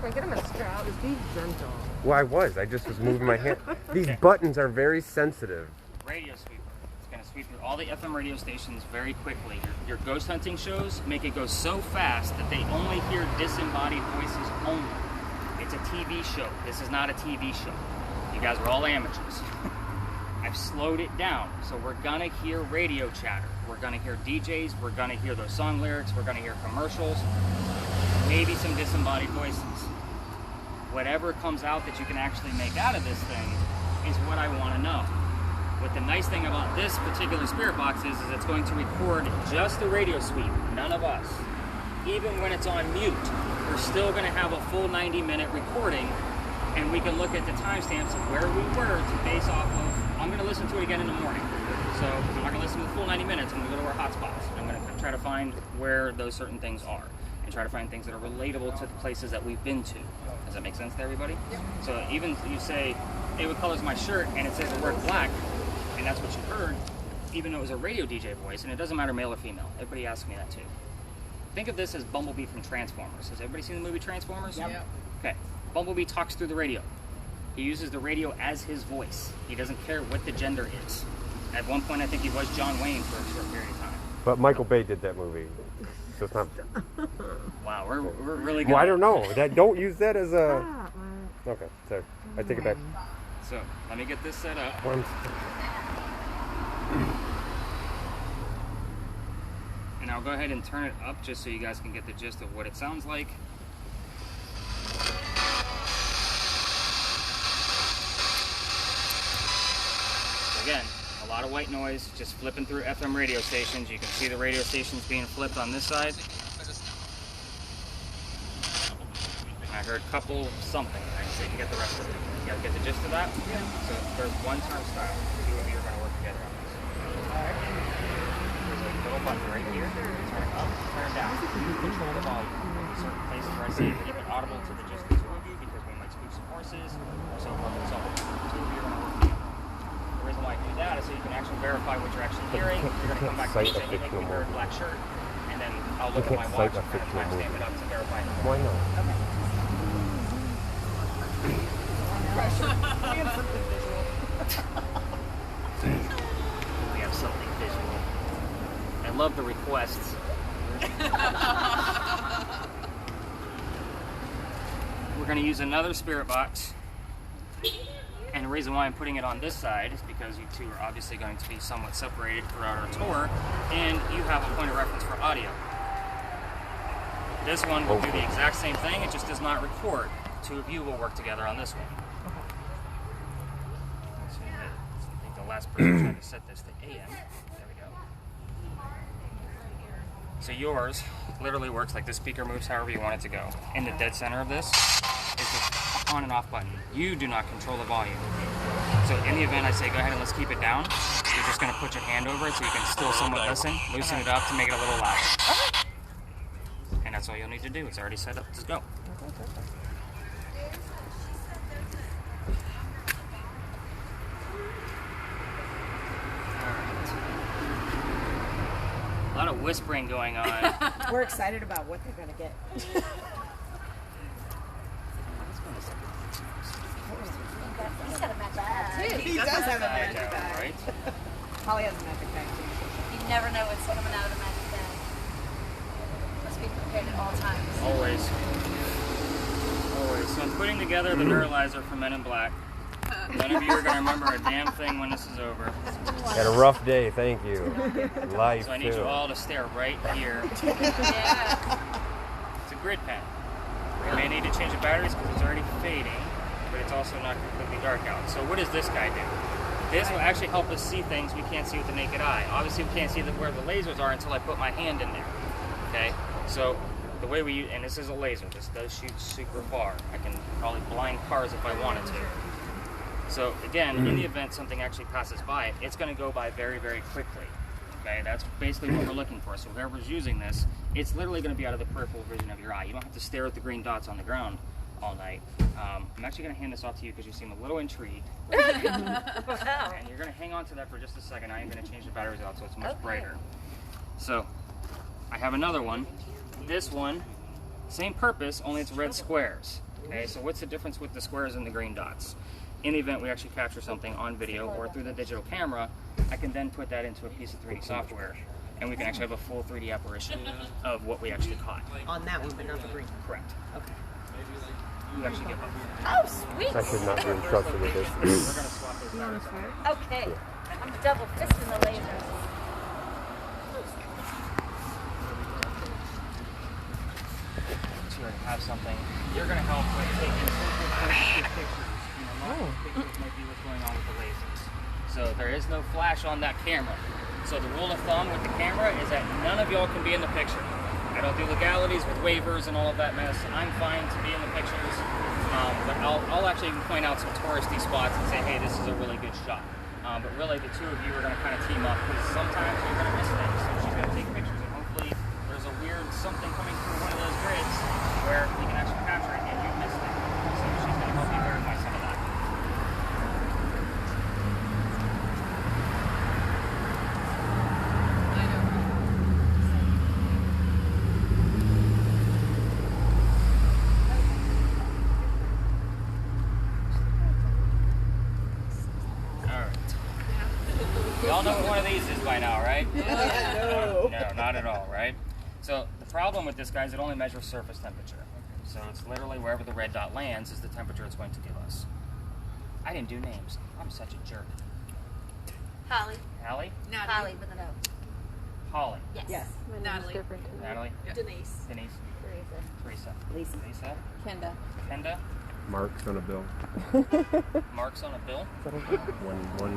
Can't get him a strap. Just be gentle. Well, I just was moving my hand. These buttons are very sensitive. Radio sweeper. It's going to sweep through all the FM radio stations very quickly. Your ghost hunting shows make it go so fast that they only hear disembodied voices only. It's a TV show. This is not a TV show. You guys are all amateurs. I've slowed it down, so we're gonna hear radio chatter. We're gonna hear DJs, we're gonna hear those song lyrics, we're gonna hear commercials, maybe some disembodied voices. Whatever comes out that you can actually make out of this thing is what I wanna know. What the nice thing about this particular spirit box is it's going to record just the radio sweep, none of us. Even when it's on mute, we're still gonna have a full 90-minute recording, and we can look at the timestamps of where we were to base off of. I'm going to listen to it again in the morning. So I'm not going to listen to the full 90 minutes. I'm going to go to our hotspots. I'm going to try to find where those certain things are and try to find things that are relatable to the places that we've been to. Does that make sense to everybody? Yeah. So even you say, hey, what color is my shirt? And it says the word black, and that's what you heard, even though it was a radio DJ voice, and it doesn't matter male or female. Everybody asks me that too. Think of this as Bumblebee from Transformers. Has everybody seen the movie Transformers? Yep. Okay. Bumblebee talks through the radio. He uses the radio as his voice. He doesn't care what the gender is. At one point, I think he was John Wayne for a short period of time. But Michael Bay did that movie, so it's not. Wow, we're really good. Well, I don't know. Don't use that as a. Okay, sorry. I take it back. So let me get this set up. And I'll go ahead and turn it up just so you guys can get the gist of what it sounds like. Again, a lot of white noise, just flipping through FM radio stations. You can see the radio stations being flipped on this side. I heard couple something. I can see you get the rest of it. You guys get the gist of that? Yeah. So there's one turnstile. Two of you are going to work together on this. There's a little button right here. Turn it up, turn it down. You control the volume. There's certain places where I say keep it audible to the just the two of you because we might spook some horses or so forth and so on. Two of you are going to work together. The reason why I do that is so you can actually verify what you're actually hearing. You're going to come back to me saying you think we heard black shirt, and then I'll look at my watch and kind of timestamp it up to verify it. Why not? Okay. We have something visual. I love the requests. We're going to use another spirit box. And the reason why I'm putting it on this side is because you two are obviously going to be somewhat separated throughout our tour, and you have a point of reference for audio. This one will do the exact same thing, it just does not record. Two of you will work together on this one. I think the last person tried to set this to AM. There we go. So yours literally works like this speaker moves however you want it to go. In the dead center of this is the on and off button. You do not control the volume. So in the event I say go ahead and let's keep it down, you're just going to put your hand over it so you can still somewhat listen, loosen it up to make it a little louder. And that's all you'll need to do. It's already set up. Just go. A lot of whispering going on. We're excited about what they're going to get. He's got a magic bag too. He does have a magic bag. Right? Holly has a magic bag too. You never know what's coming out of the magic bag. Must be prepared at all times. Always. Always. So I'm putting together the neuralizer for Men in Black. None of you are going to remember a damn thing when this is over. Had a rough day, thank you. Life, So I need too. you all to stare right here. Yeah. It's a grid pen. We may need to change the batteries because it's already fading, but it's also not completely dark out. So what does this guy do? This will actually help us see things we can't see with the naked eye. Obviously we can't see where the lasers are until I put my hand in there. Okay? So the way we use, and this is a laser, this does shoot super far. I can probably blind cars if I wanted to. So again, in the event something actually passes by, it's going to go by very, very quickly. Okay, that's basically what we're looking for. So whoever's using this, it's literally going to be out of the peripheral vision of your eye. You don't have to stare at the green dots on the ground all night. I'm actually going to hand this off to you because you seem a little intrigued. And you're going to hang on to that for just a second. I am going to change the batteries out so it's much brighter. So I have another one. This one, same purpose, only it's red squares. Okay, so what's the difference with the squares and the green dots? In the event we actually capture something on video or through the digital camera, I can then put that into a piece of 3D software, and we can actually have a full 3D apparition of what we actually caught. On that one, but not the green. Correct. Okay. You actually get both. Oh, sweet. I should not be entrusted with this. We're gonna swap those batteries out. Okay. I'm double fisting the lasers. You already have something. You're going to help with taking simple pictures. You know, not pictures might be what's going on with the lasers. So there is no flash on that camera. So the rule of thumb with the camera is that none of y'all can be in the picture. I don't do legalities with waivers and all of that mess. I'm fine to be in the pictures, but I'll actually even point out some touristy spots and say, hey, this is a really good shot. But really, the two of you are going to kind of team up because sometimes you're going to miss things. So she's going to take pictures, and hopefully there's a weird something coming through one of those grids where we can actually capture it and you missed it. So she's going to help you verify some of that. Y'all know what one of these is by now, right? No. No, not at all, right? So the problem with this, guys, it only measures surface temperature. So it's literally wherever the red dot lands is the temperature it's going to give us. I didn't do names. I'm such a jerk. Holly. Hallie? Holly with an O. Holly. Yes. Yes. Natalie. Natalie? Denise. Denise? Teresa? Lisa. Lisa? Kenda. Kenda? Mark's on a bill. Mark's on a bill? One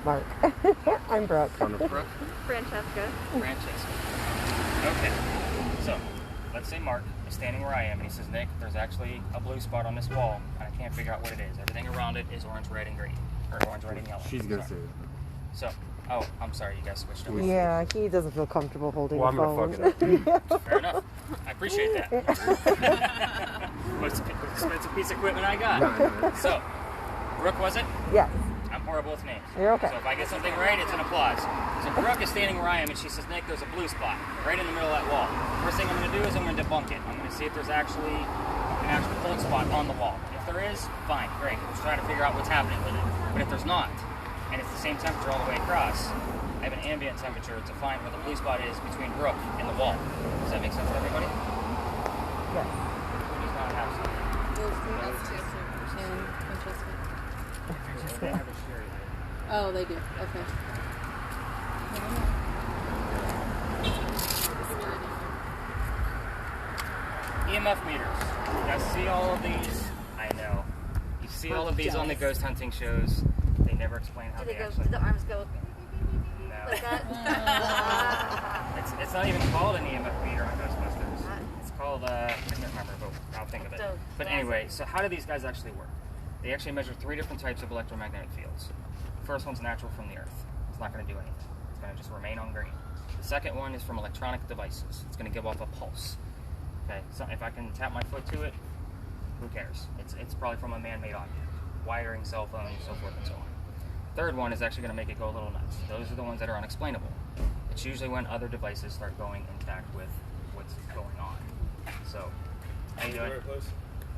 Mark. I'm Brooke. on a Brooke? Francesca. Francesca. Okay. So, let's say Mark is standing where I am and he says, Nick, there's actually a blue spot on this wall and I can't figure out what it is. Everything around it is orange, red, and green. Or orange, red, and yellow. She's gonna say Sorry. it. So, oh, I'm sorry, you guys switched over. Yeah, he doesn't feel comfortable holding Well, the I'm phone. gonna fuck it up. Fair enough. I appreciate that. But it's an expensive piece of equipment I got. So, Brooke, was it? Yes. I'm horrible with names. You're okay. So if I get something right, it's an applause. So Brooke is standing where I am, and she says, Nick, there's a blue spot right in the middle of that wall. First thing I'm going to do is I'm going to debunk it. I'm going to see if there's actually an actual cold spot on the wall. If there is, fine, great. Let's try to figure out what's happening with it. But if there's not, and it's the same temperature all the way across, I have an ambient temperature to find where the blue spot is between Brooke and the wall. Does that make sense to everybody? Yes. Who does not have something? They have a Sherry. Oh, they do. Okay. EMF meters. You guys see all of these? I know. You see all of these on the ghost hunting shows. They never explain how Do they they go? actually. The arms go No. like that. It's not even called an EMF meter on Ghostbusters. It's called I can't remember, but I'll think of it. So, But anyway, so how do these guys actually work? They actually measure 3 different types of electromagnetic fields. The first one's natural from the Earth. It's not going to do anything. It's going to just remain on green. The second one is from electronic devices. It's going to give off a pulse. Okay, so if I can tap my foot to it, who cares? It's probably from a man-made object. Wiring, cell phone, so forth and so on. Third one is actually going to make it go a little nuts. Those are the ones that are unexplainable. It's usually when other devices start going intact with what's going on. So, how you doing?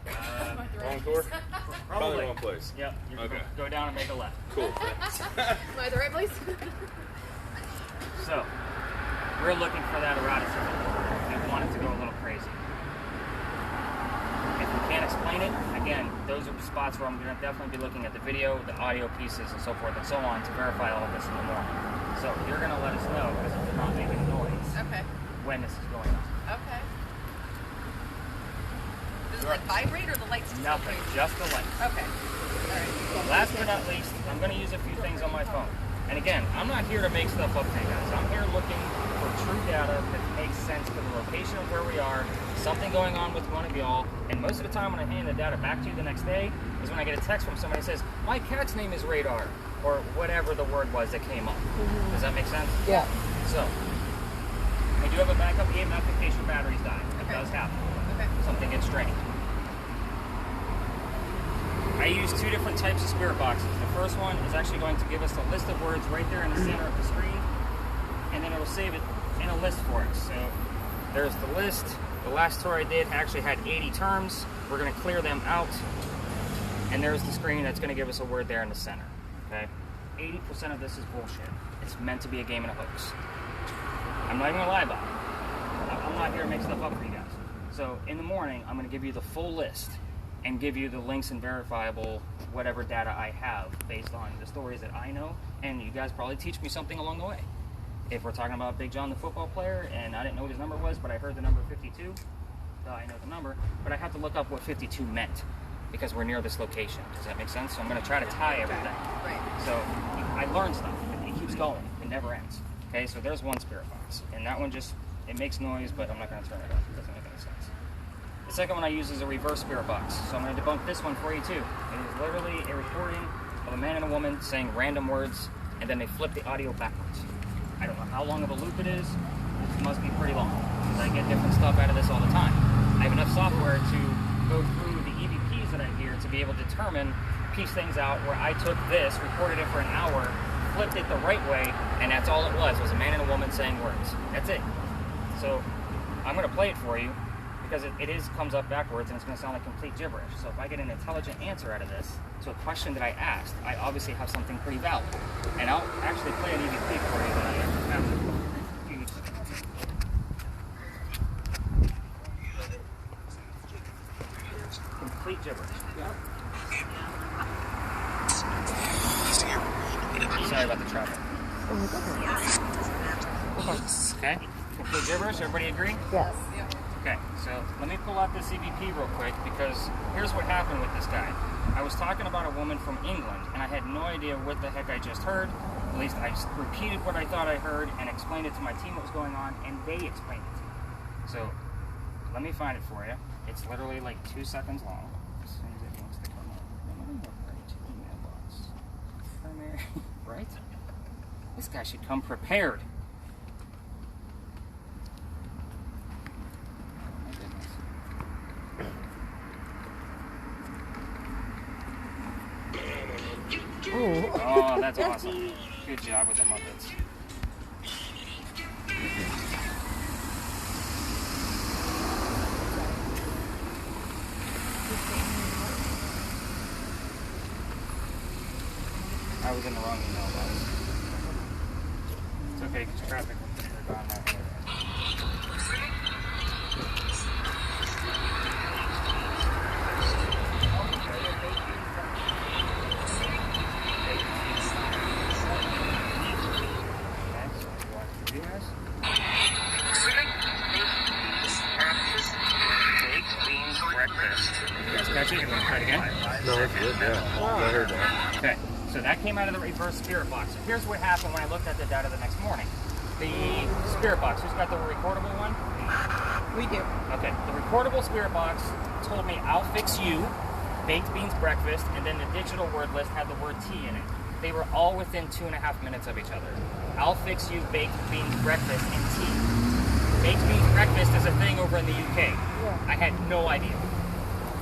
Wrong tour? Probably wrong place. Yep. You Okay. go down and make a left. Cool. Thanks. Am I the right place? So, we're looking for that eroticism. We want it to go a little crazy. If we can't explain it, again, those are spots where I'm going to definitely be looking at the video, the audio pieces, and so forth and so on to verify all of this in the morning. So you're going to let us know, because if you're not making noise, Okay. when this is going on. Okay. Does it like vibrate or the lights just Nothing, just the light. Okay. All right. Last but not least, I'm going to use a few things on my phone. And again, I'm not here to make stuff up to you guys. I'm here looking for true data that makes sense for the location of where we are, something going on with one of y'all, and most of the time when I hand the data back to you the next day is when I get a text from somebody that says, my cat's name is Radar, or whatever the word was that came up. Does that make sense? Yeah. So, I do have a backup EMF in case your batteries die. It does happen. Okay. Something gets drained. I use 2 different types of spirit boxes. The first one is actually going to give us a list of words right there in the center of the screen, and then it will save it in a list for us. So there's the list. The last tour I did actually had 80 terms. We're going to clear them out. And there's the screen that's going to give us a word there in the center. Okay? 80% of this is bullshit. It's meant to be a game of hooks. I'm not even going to lie about it. I'm not here to make stuff up for you guys. So in the morning, I'm going to give you the full list and give you the links and verifiable whatever data I have based on the stories that I know. And you guys probably teach me something along the way. If we're talking about Big John, the football player, and I didn't know what his number was, but I heard the number 52, I know the number, but I have to look up what 52 meant because we're near this location. Does that make sense? So I'm going to try to tie everything. Right. So I learned stuff. It keeps going. It never ends. Okay, so there's one spirit box. And that one just, it makes noise, but I'm not going to turn it on. It doesn't make any sense. The second one I use is a reverse spirit box. So I'm going to debunk this one for you too. It is literally a recording of a man and a woman saying random words, and then they flip the audio backwards. I don't know how long of a loop it is. It must be pretty long, because I get different stuff out of this all the time. I have enough software to go through the EVPs that I hear to be able to determine, piece things out where I took this, recorded it for an hour, flipped it the right way, and that's all it was a man and a woman saying words. That's it. So I'm going to play it for you, because it comes up backwards, and it's going to sound like complete gibberish. So if I get an intelligent answer out of this to a question that I asked, I obviously have something pretty valid. And I'll actually play an EVP for you that I have. Complete gibberish. Sorry about the traffic. Okay? Complete gibberish, everybody agree? Yes. Okay, so let me pull out this EVP real quick, because here's what happened with this guy. I was talking about a woman from England, and I had no idea what the heck I just heard. At least I just repeated what I thought I heard and explained it to my team what was going on, and they explained it to me. So let me find it for you. It's literally like 2 seconds long. As soon as it wants to come up. Right, email box. Primary, right? This guy should come prepared. Oh, that's awesome. Good job with the Muppets. I was in the wrong email box. It's okay, because traffic will gone that way. No, it's good, yeah. I heard that. Okay, so that came out of the reverse spirit box. So here's what happened when I looked at the data the next morning. The spirit box, who's got the recordable one? We do. Okay, the recordable spirit box told me, I'll fix you, baked beans breakfast, and then the digital word list had the word tea in it. They were all within 2.5 minutes of each other. I'll fix you, baked beans breakfast, and tea. Baked beans breakfast is a thing over in the UK. I had no idea.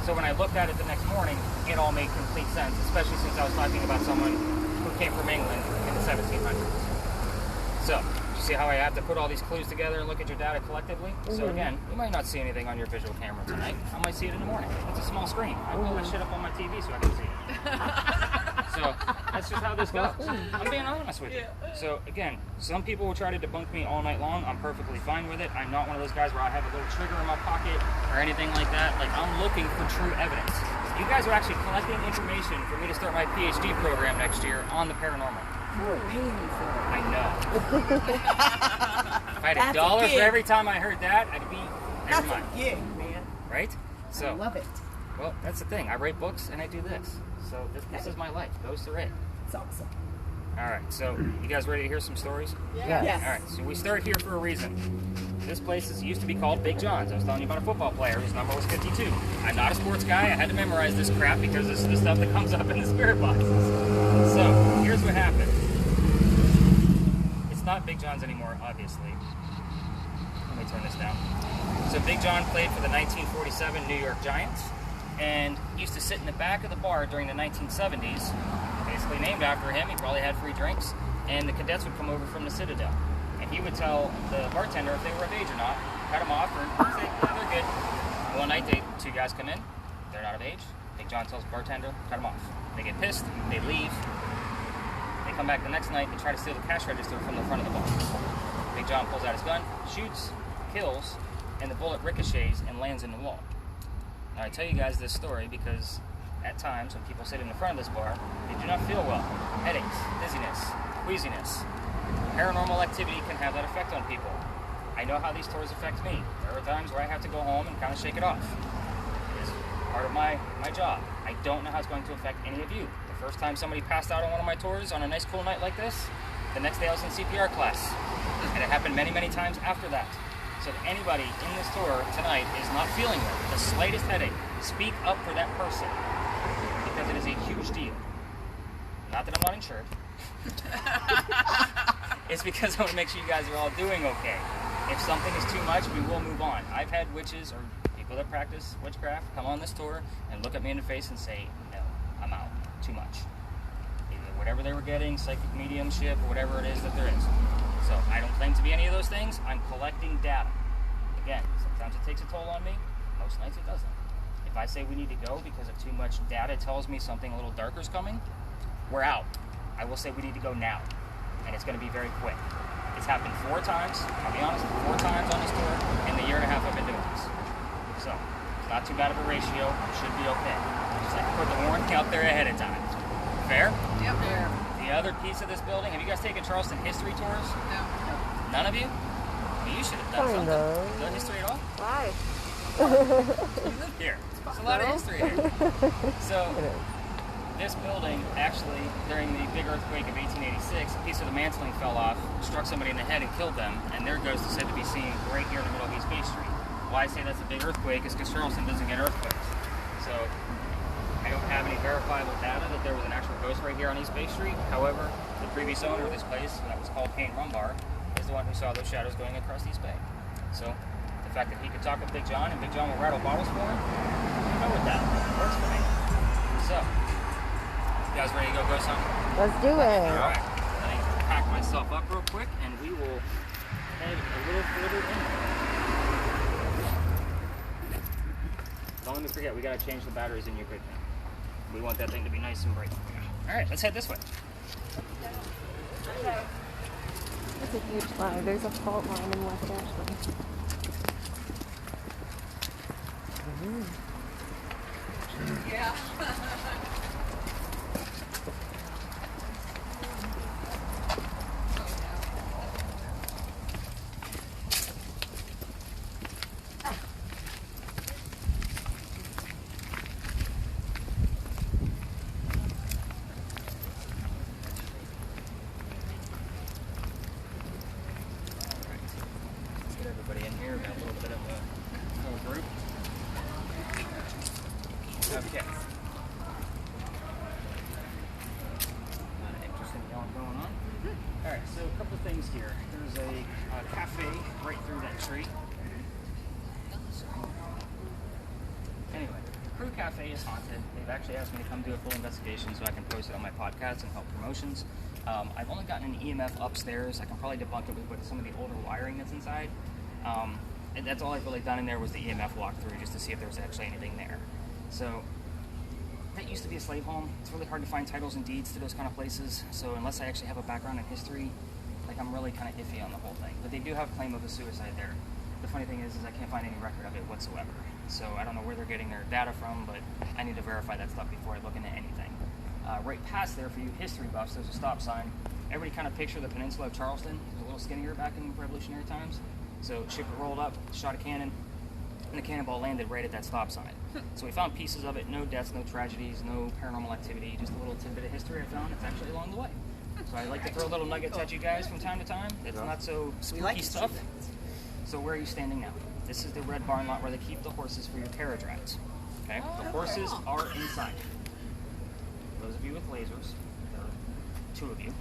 So when I looked at it the next morning, it all made complete sense, especially since I was talking about someone who came from England in the 1700s. So, you see how I have to put all these clues together and look at your data collectively? So again, you might not see anything on your visual camera tonight. I might see it in the morning. It's a small screen. I pull that shit up on my TV so I can see it. So, that's just how this goes. I'm being honest with you. So again, some people will try to debunk me all night long. I'm perfectly fine with it. I'm not one of those guys where I have a little trigger in my pocket or anything like that. Like, I'm looking for true evidence. You guys are actually collecting information for me to start my PhD program next year on the paranormal. I know. If I had $1 for every time I heard that, I'd be never mind. Yeah, man. Right? So, I love it. well, that's the thing. I write books and I do this. So this is my life. Those are it. It's awesome. All right. So you guys ready to hear some stories? Yes. All right. So we start here for a reason. This place used to be called Big John's. I was telling you about a football player whose number was 52. I'm not a sports guy. I had to memorize this crap because this is the stuff that comes up in the spirit boxes. So here's what happened. It's not Big John's anymore, obviously. Let me turn this down. So Big John played for the 1947 New York Giants and used to sit in the back of the bar during the 1970s, basically named after him. He probably had free drinks, and the cadets would come over from the Citadel. And he would tell the bartender if they were of age or not, cut them off, guys come in, they're not of age. Big John tells the bartender, cut them off. They get pissed, they leave. They come back the next night and try to steal the cash register from the front of the bar. Big John pulls out his gun, shoots, kills, and the bullet ricochets and lands in the wall. Now I tell you guys this story because at times when people sit in the front of this bar, they do not feel well. Headaches, dizziness, queasiness. Paranormal activity can have that effect on people. I know how these tours affect me. There are times where I have to go home and kind of shake it off. It is part of my job. I don't know how it's going to affect any of you. The first time somebody passed out on one of my tours on a nice cool night like this, the next day I was in CPR class. And it happened many, many times after that. So if anybody in this tour tonight is not feeling well, the slightest headache, speak up for that person. Because it is a huge deal. Not that I'm not insured. It's because I want to make sure you guys are all doing okay. If something is too much, we will move on. I've had witches or people that practice witchcraft come on this tour and look at me in the face and say, no, I'm out. Too much. Either whatever they were getting, psychic mediumship, or whatever it is that there is. So I don't claim to be any of those things. I'm collecting data. Again, sometimes it takes a toll on me. Most nights it doesn't. If I say we need to go because of too much data tells me something a little darker is coming, we're out. I will say we need to go now. And it's going to be very quick. It's happened 4 times, I'll be honest, 4 times on this tour in the year and a half I've been doing this. So, it's not too bad of a ratio, should be okay. Just like put the warning out there ahead of time. Fair? Yep. There. The other piece of this building, have you guys taken Charleston history tours? No. None of you? Well, you should have done Kinda. something. No history at all? Why? Here. There's a lot of history here. So, this building, actually, during the big earthquake of 1886, a piece of the mantling fell off, struck somebody in the head and killed them, and their ghost is said to be seen right here in the middle of East Bay Street. Why I say that's a big earthquake is because Charleston doesn't get earthquakes. So, I don't have any verifiable data that there was an actual ghost right here on East Bay Street. However, the previous owner of this place, that was called Payne Rumbar, is the one who saw those shadows going across East Bay. So, the fact that he could talk with Big John and Big John will rattle bottles for him, I go with that. Works for me. So, you guys ready to go something? Let's do it. Alright, let me pack myself up real quick and we will head a little further in. Don't let me forget, we gotta change the batteries in your quick thing. We want that thing to be nice and bright. Alright, let's head this way. That's a huge lie. There's a fault line in West Ashland. Yeah. Let's get everybody in here. We got a little bit of a full group. Okay. Lot of interesting going on. Alright, so a couple things here. There's a cafe right through that street. Anyway, Crew Cafe is haunted. They've actually asked me to come do a full investigation so I can post it on my podcast and help promotions. I've only gotten an EMF upstairs. I can probably debunk it with some of the older wiring that's inside. And that's all I've really done in there was the EMF walkthrough just to see if there was actually anything there. So that used to be a slave home. It's really hard to find titles and deeds to those kind of places. So unless I actually have a background in history, like I'm really kind of iffy on the whole thing. But they do have claim of a suicide there. The funny thing is I can't find any record of it whatsoever. So I don't know where they're getting their data from, but I need to verify that stuff before I look into anything. Right past there, for you history buffs, there's a stop sign. Everybody kind of picture the peninsula of Charleston. It was a little skinnier back in Revolutionary times. So ship rolled up, shot a cannon, and the cannonball landed right at that stop sign. So we found pieces of it, no deaths, no tragedies, no paranormal activity, just a little tidbit of history I found. It's actually along the way. So I like to throw little nuggets at you guys from time to time. It's not so spooky stuff. So where are you standing now? This is the red barn lot where they keep the horses for your carriage rides. Okay? The horses are inside. Those of you with lasers, there are 2 of you.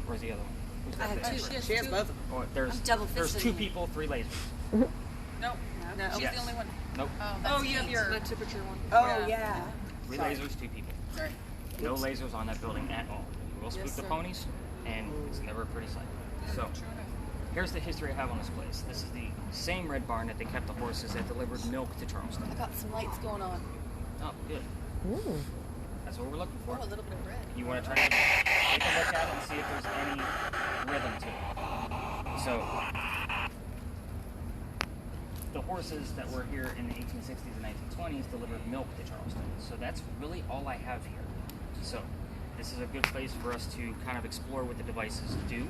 Where's the other one? Who's I got have the 2. extra? She has both of them. Oh, there's I'm double there's 2 fisting. people, 3 lasers. No. No. She's Yes. the only one. Nope. Oh, you have your temperature one. Oh, yeah. 3 Sorry. lasers, 2 people. Sorry. No lasers on that building at all. You will spook Yes, the sir. ponies, and it's never a pretty sight. So, here's the history I have on this place. This is the same red barn that they kept the horses that delivered milk to Charleston. I got some lights going on. Oh, good. Ooh. That's what we're looking for. Oh, a little bit of red. You want to try to take a look at it and see if there's any rhythm to it. So, the horses that were here in the 1860s and 1920s delivered milk to Charleston. So that's really all I have here. So, this is a good place for us to kind of explore what the devices do.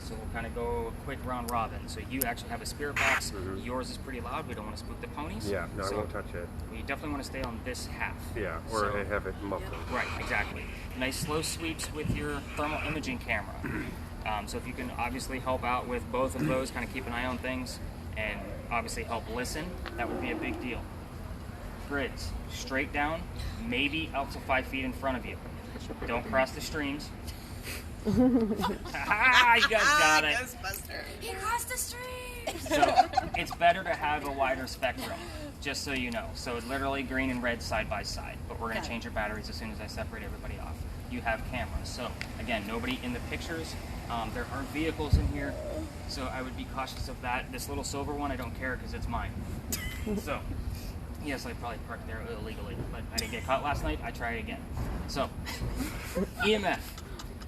So we'll kind of go a quick round robin. So you actually have a spirit box. Mhm. Yours is pretty loud. We don't want to spook the ponies. Yeah, no, So I won't touch it. we definitely want to stay on this half. Yeah, or So- have it muffled. Right, exactly. Nice slow sweeps with your thermal imaging camera. So if you can obviously help out with both of those, kind of keep an eye on things, and obviously help listen, that would be a big deal. Grids, straight down, maybe up to 5 feet in front of you. Don't cross the streams. Ah, you guys got it. Ghostbuster. He crossed the street. So it's better to have a wider spectrum, just so you know. So it's literally green and red side by side, but we're going to change your batteries as soon as I separate everybody off. You have cameras. So again, nobody in the pictures. There are vehicles in here, so I would be cautious of that. This little silver one, I don't care because it's mine. So yes, I probably parked there illegally, but I didn't get caught last night. I try it again. So EMF.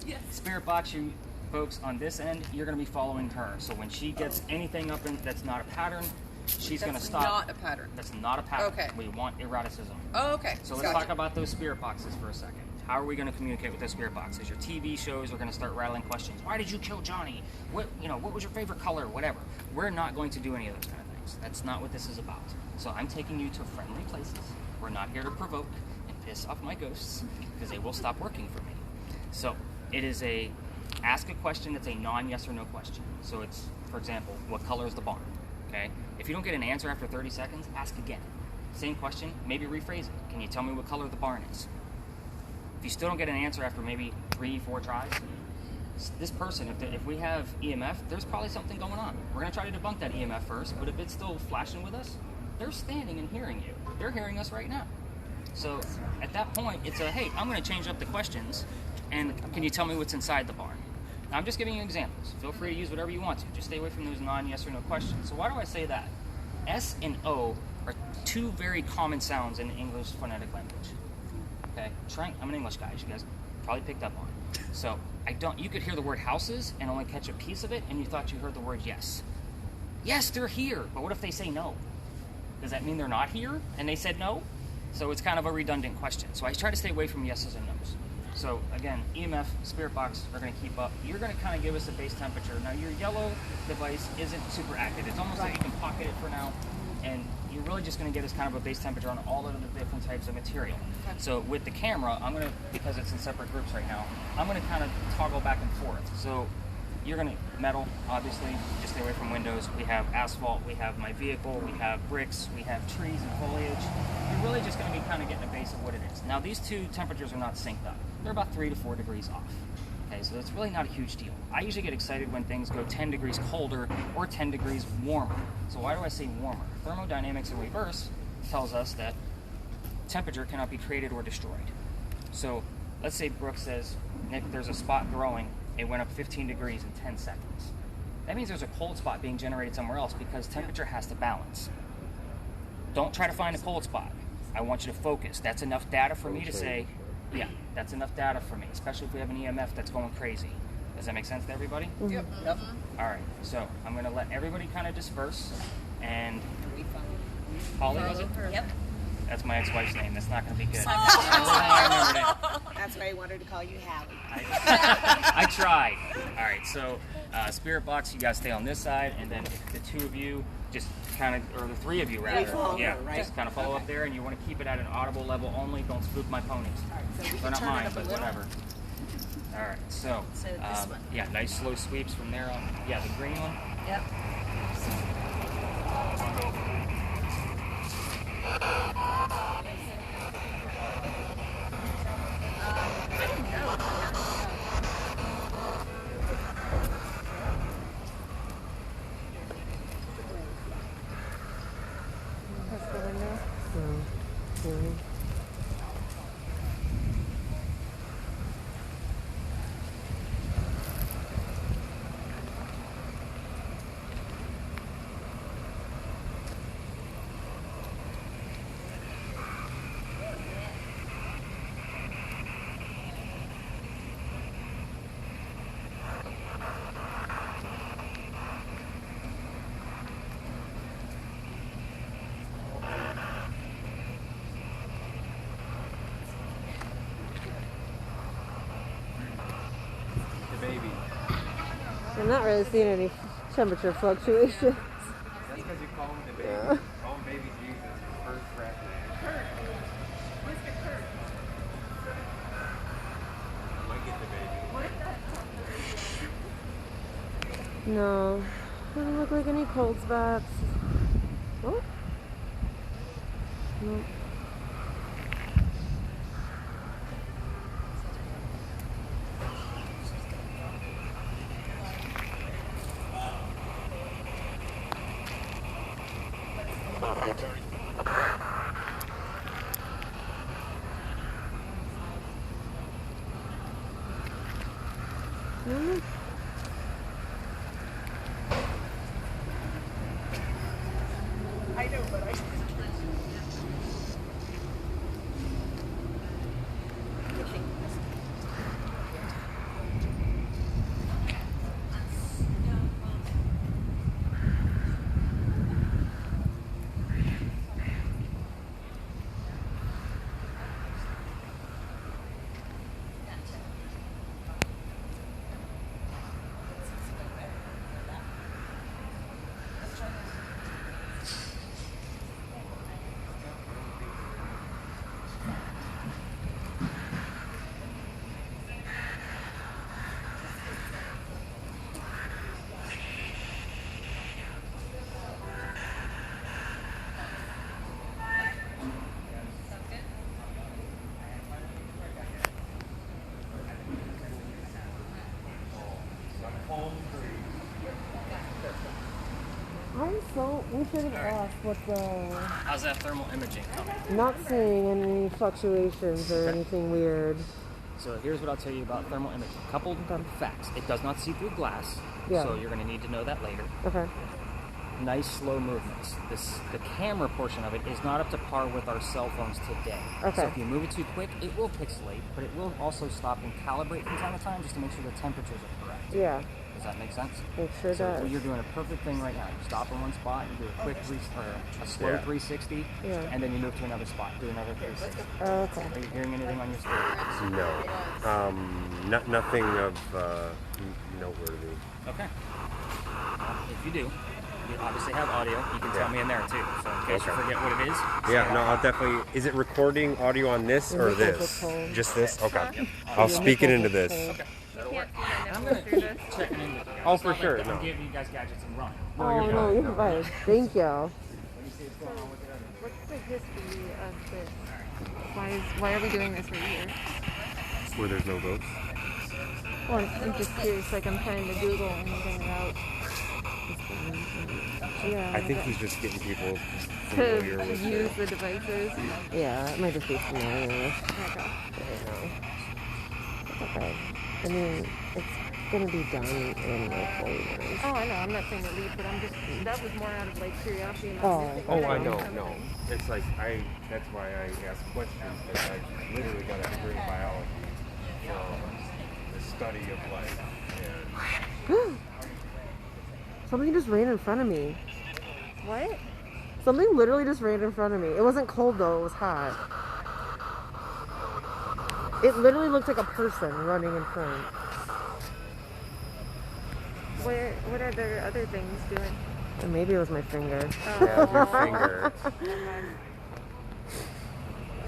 Yes. Spirit box, you folks on this end, you're going to be following her. So when she gets anything up in that's not a pattern, she's going to stop. Not a pattern. That's not a pattern. Okay. We want eroticism. Oh, okay. So let's talk about those spirit boxes for a second. How are we going to communicate with those spirit boxes? Your TV shows are going to start rattling questions. Why did you kill Johnny? What was your favorite color? Whatever. We're not going to do any of those kind of things. That's not what this is about. So I'm taking you to friendly places. We're not here to provoke and piss off my ghosts because they will stop working for me. So it is ask a question that's a non-yes or no question. So it's, for example, what color is the barn? Okay. If you don't get an answer after 30 seconds, ask again. Same question, maybe rephrase it. Can you tell me what color the barn is? If you still don't get an answer after maybe 3-4 tries, this person, if we have EMF, there's probably something going on. We're going to try to debunk that EMF first, but if it's still flashing with us, they're standing and hearing you. They're hearing us right now. So at that point, it's hey, I'm going to change up the questions, and can you tell me what's inside the barn? Now, I'm just giving you examples. Feel free to use whatever you want to. Just stay away from those non-yes or no questions. So why do I say that? S and O are two very common sounds in the English phonetic language. Okay, I'm an English guy, as you guys probably picked up on. So you could hear the word houses and only catch a piece of it, and you thought you heard the word yes. Yes, they're here, but what if they say no? Does that mean they're not here and they said no? So it's kind of a redundant question. So I try to stay away from yeses and nos. So again, EMF, spirit box are going to keep up. You're going to kind of give us a base temperature. Now your yellow device isn't super active. It's almost like you can pocket it for now, and you're really just going to get us kind of a base temperature on all of the different types of material. Okay. So with the camera, I'm going to, because it's in separate groups right now, I'm going to kind of toggle back and forth. So you're going to metal, obviously, just stay away from windows. We have asphalt, we have my vehicle, we have bricks, we have trees and foliage. You're really just going to be kind of getting a base of what it is. Now these two temperatures are not synced up. They're about 3 to 4 degrees off. Okay, so it's really not a huge deal. I usually get excited when things go 10 degrees colder or 10 degrees warmer. So why do I say warmer? Thermodynamics in reverse tells us that temperature cannot be created or destroyed. So let's say Brooke says, Nick, there's a spot growing. It went up 15 degrees in 10 seconds. That means there's a cold spot being generated somewhere else because temperature has to balance. Don't try to find a cold spot. I want you to focus. That's enough data for me to say, yeah, that's enough data for me, especially if we have an EMF that's going crazy. Does that make sense to everybody? Yep. Yep. All right, so I'm going to let everybody kind of disperse, and Holly, was it? Yep. That's my ex-wife's name. That's not going to be good. Oh. I remembered it. That's why I wanted to call you Hallie. I tried. All right, so spirit box, you guys stay on this side, and then the two of you just kind of, or the three of you rather, follow yeah, her, right? just kind of follow up there, and you want to keep it at an audible level only. Don't spook my ponies. All right, so we They're can not turn it mine, up a but little. whatever. All right, so So this one. yeah, nice slow sweeps from there on. Yeah, the green one. Yep. That's the window. not really seeing any temperature fluctuations. That's because you call him the baby. Yeah. Call him baby Jesus. First rapper. I might get the baby. No, doesn't look like any cold spots. Oh. Nope. I know, but I. We should have asked what the... How's that thermal imaging coming? Not seeing any fluctuations or anything weird. So here's what I'll tell you about thermal imaging. Coupled facts. It does not see through glass, Yeah. so you're going to need to know that later. Okay. Nice slow movements. The camera portion of it is not up to par with our cell phones today. Okay. So if you move it too quick, it will pixelate, but it will also stop and calibrate from time to time just to make sure the temperatures are correct. Yeah, Does that make sense? it sure So does. you're doing a perfect thing right now. You stop in one spot, you do a quick a slow Yeah. 360, Yeah. and then you move to another spot, do another 360. Oh, okay. Are you hearing anything on your screen? No. Nothing of noteworthy. Okay. If you do, you obviously have audio. You can tell me in there too. So in case you Okay. forget what it is. Yeah, no, I'll definitely. Is it recording audio on this or Your nipples this? are cold. Just this? Okay. Yep. I'll speak it into this. Okay. That'll work. I'm gonna through this. Checking in with you guys. Oh, It's for not like sure, I'm no. giving you guys gadgets and run. Oh, no, you're fine. Thank you. What's the history of this? Why are we doing this right here? Where there's no ghosts. Well, I'm just curious. Like I'm trying to Google and figure it out. Yeah. I think he's just getting people to familiar with use it. the devices. Yeah, it might just be familiar with. Okay. It's okay. I mean, it's gonna be done in like 4 years. Oh, I know. I'm not saying to leave, but that was more out of like curiosity. Oh. Oh, I know. No, it's like that's why I ask questions, because I literally got a degree in biology from the study of life. And Something just ran in front of me. What? Something literally just ran in front of me. It wasn't cold though, it was hot. It literally looked like a person running in front. What are the other things doing? And maybe it was my finger. yeah, your finger.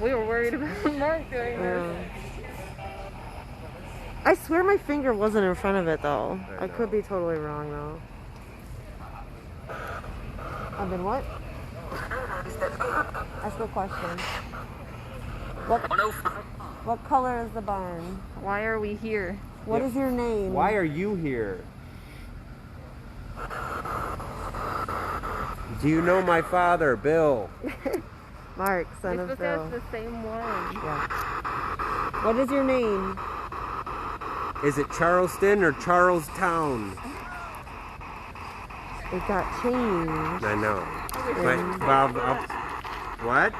We were worried about Mark doing this. I swear my finger wasn't in front of it though. I I could know. be totally wrong though. I've been what? Ask a question. What color is the barn? Why are we here? What is your name? Why are you here? Do you know my father, Bill? Mark, son We're of supposed to Bill. ask the same one. Yeah. What is your name? Is it Charleston or Charlestown? It got changed. I know. What?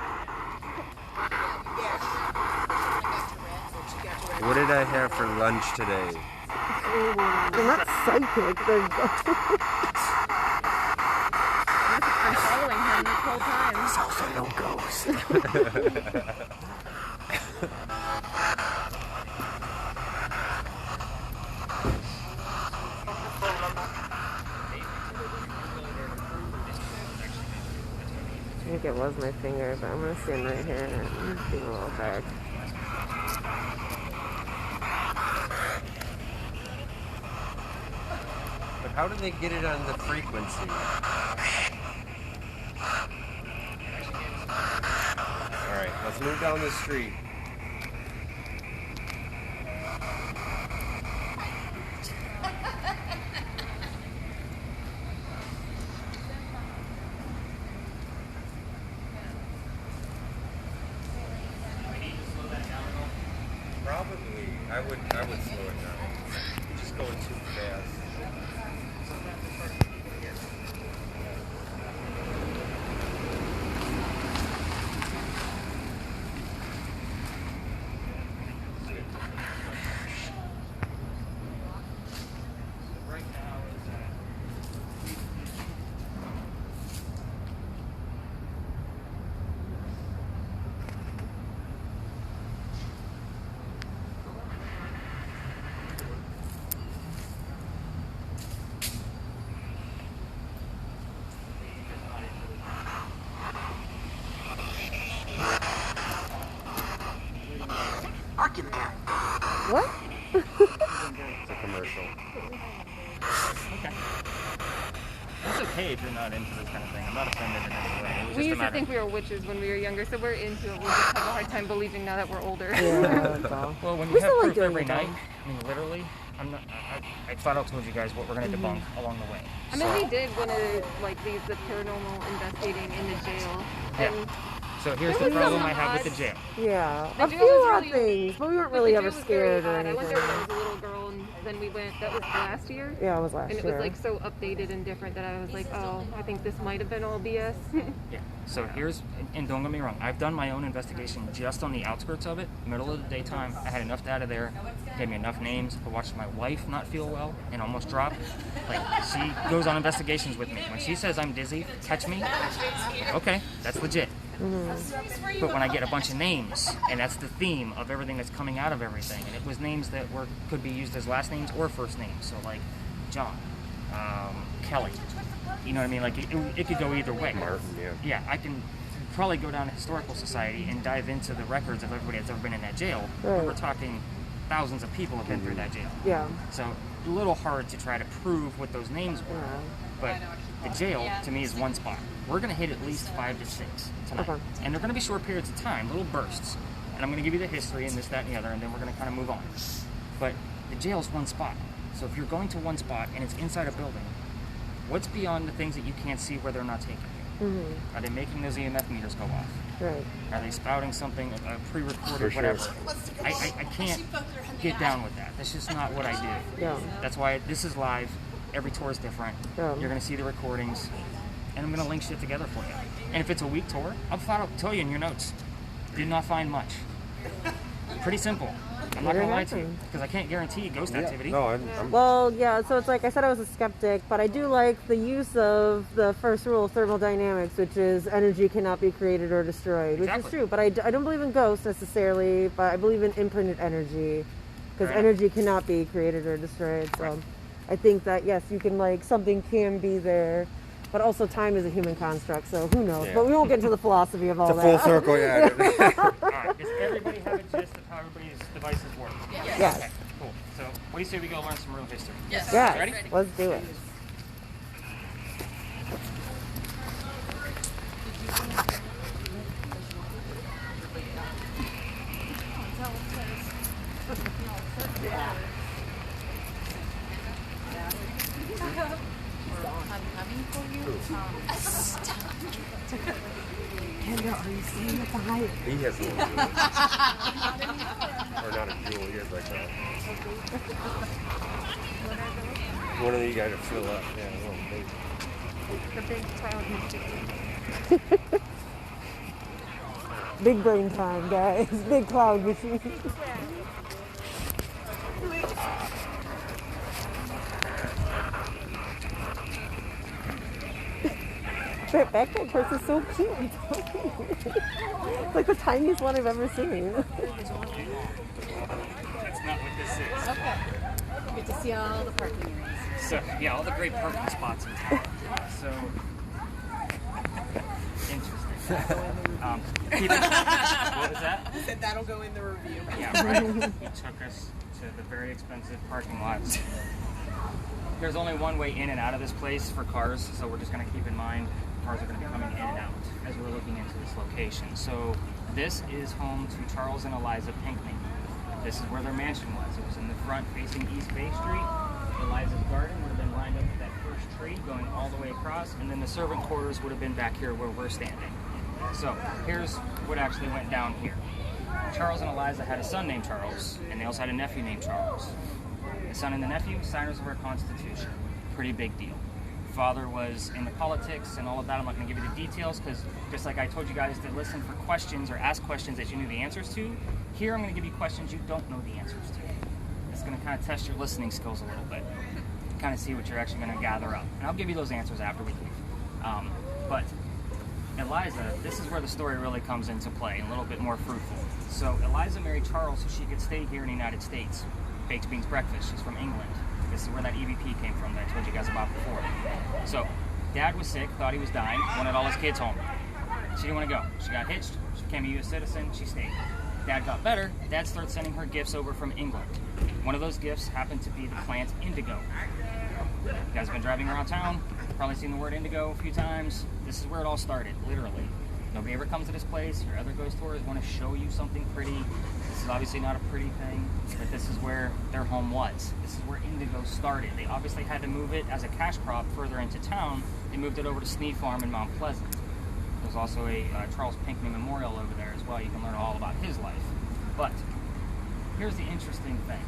What did I have for lunch today? They're not psychic. They're I'm following him this whole time. Also no ghost. think it was my finger, but I'm gonna stand right here and do a little back. But how do they get it on the frequency? Alright, let's move down the street. Probably. I would slow it down. You're just going too fast. What? It's a commercial. Okay. It's okay if you're not into this kind of thing. I'm not offended in any way. It was We just a used to matter. think we were witches when we were younger, so we're into it. We just have a hard time believing now that we're older. Yeah, that's all. Well, when We you have still like proof doing every it, night, though. I mean, literally, I thought I told you guys what we're going to debunk along the way. I mean, we did one of like the paranormal investigating in the jail, and So here's There the was problem some I have with odd- the jail. Yeah, The a jail few was odd really- things, but we weren't but really the ever jail was very scared or odd. I went there when I anything. was a little girl, and then we went. That was last year. Yeah, it was last And it year. was like so updated and different that I was like, oh, I think this might have been all BS. Yeah. So here's, and don't get me wrong, I've done my own investigation just on the outskirts of it, middle of the daytime. I had enough data there, gave me enough names. I watched my wife not feel well and almost drop. Like, she goes on investigations with me. When she says I'm dizzy, catch me, okay, that's legit. But when I get a bunch of names, and that's the theme of everything that's coming out of everything, and it was names that could be used as last names or first names. So like John, Kelly, you know what I mean? Like it could go either way. Martin, yeah. Yeah, I can probably go down to Historical Society and dive into the records of everybody that's ever been in that jail. But Right. we're talking thousands of people have been through that jail. Yeah. So a little hard to try to prove what those names were. Yeah. But the jail, to me, is one spot. We're going to hit at least 5 to 6 tonight. Okay. And they're going to be short periods of time, little bursts. And I'm going to give you the history and this, that, and the other, and then we're going to kind of move on. But the jail is one spot. So if you're going to one spot and it's inside a building, what's beyond the things that you can't see where they're not taking you? Mm-hmm. Are they making those EMF meters go off? Right. Are they spouting something, pre-recorded, For sure. whatever? I can't get down with that. That's just not what I do. Yeah. That's why this is live. Every tour is different. Yeah. You're going to see the recordings, and I'm going to link shit together for you. And if it's a week tour, I'll flat out tell you in your notes. Did not find much. Pretty simple. I'm not going to lie to you, because I can't guarantee ghost activity. No, I'm Well, yeah, so it's like I said, I was a skeptic, but I do like the use of the first rule of thermodynamics, which is energy cannot be created or destroyed, which is Exactly. true. But I don't believe in ghosts necessarily, but I believe in imprinted energy, because Right. energy cannot be created or destroyed. So Right. I think that, yes, you can, like, something can be there, but also time is a human construct, so who knows? Yeah. But we won't get into the philosophy of all it's a that. full circle, yeah. All right, does everybody have a gist of how everybody's devices work? Yes. Okay, cool. So what do you say we go learn some real history? Yes. Yeah, Ready? let's do it. I'm coming for you. Kendra, are you seeing the fire? He has a little jewel. Or not a jewel, he has like a... One of you guys to fill up. Yeah, a little big. The big cloud machine. Big brain time, guys. Big cloud machine. That backpack purse is so cute. It's like the tiniest one I've ever seen. That's not what this is. Okay. You get to see all the parking areas. So, yeah, all the great parking spots in town. So, interesting. Keep it, what was that? I said that'll go in the review. Yeah, right. He took us to the very expensive parking lots. There's only one way in and out of this place for cars, so we're just going to keep in mind cars are going to be coming in and out as we're looking into this location. So this is home to Charles and Eliza Pinckney. This is where their mansion was. It was in the front facing East Bay Street. Eliza's garden would have been lined up with that first tree going all the way across, and then the servant quarters would have been back here where we're standing. So here's what actually went down here. Charles and Eliza had a son named Charles, and they also had a nephew named Charles. The son and the nephew, signers of our Constitution. Pretty big deal. Father was into politics and all of that. I'm not going to give you the details because just like I told you guys to listen for questions or ask questions that you knew the answers to, here I'm going to give you questions you don't know the answers to. It's going to kind of test your listening skills a little bit, kind of see what you're actually going to gather up. And I'll give you those answers after we leave. But Eliza, this is where the story really comes into play, a little bit more fruitful. So Eliza married Charles so she could stay here in the United States. Baked beans breakfast. She's from England. This is where that EVP came from that I told you guys about before. So, Dad was sick, thought he was dying, wanted all his kids home. She didn't want to go. She got hitched, she became a U.S. citizen, she stayed. Dad got better, Dad started sending her gifts over from England. One of those gifts happened to be the plant indigo. You guys have been driving around town, probably seen the word indigo a few times. This is where it all started, literally. Nobody ever comes to this place, your other ghost tours want to show you something pretty. This is obviously not a pretty thing, but this is where their home was. This is where indigo started. They obviously had to move it as a cash crop further into town. They moved it over to Sneed Farm in Mount Pleasant. There's also a Charles Pinckney Memorial over there as well. You can learn all about his life. But here's the interesting thing.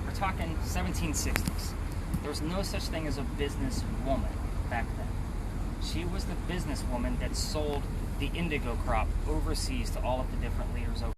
We're talking 1760s. There was no such thing as a businesswoman back then. She was the businesswoman that sold the indigo crop overseas to all of the different leaders over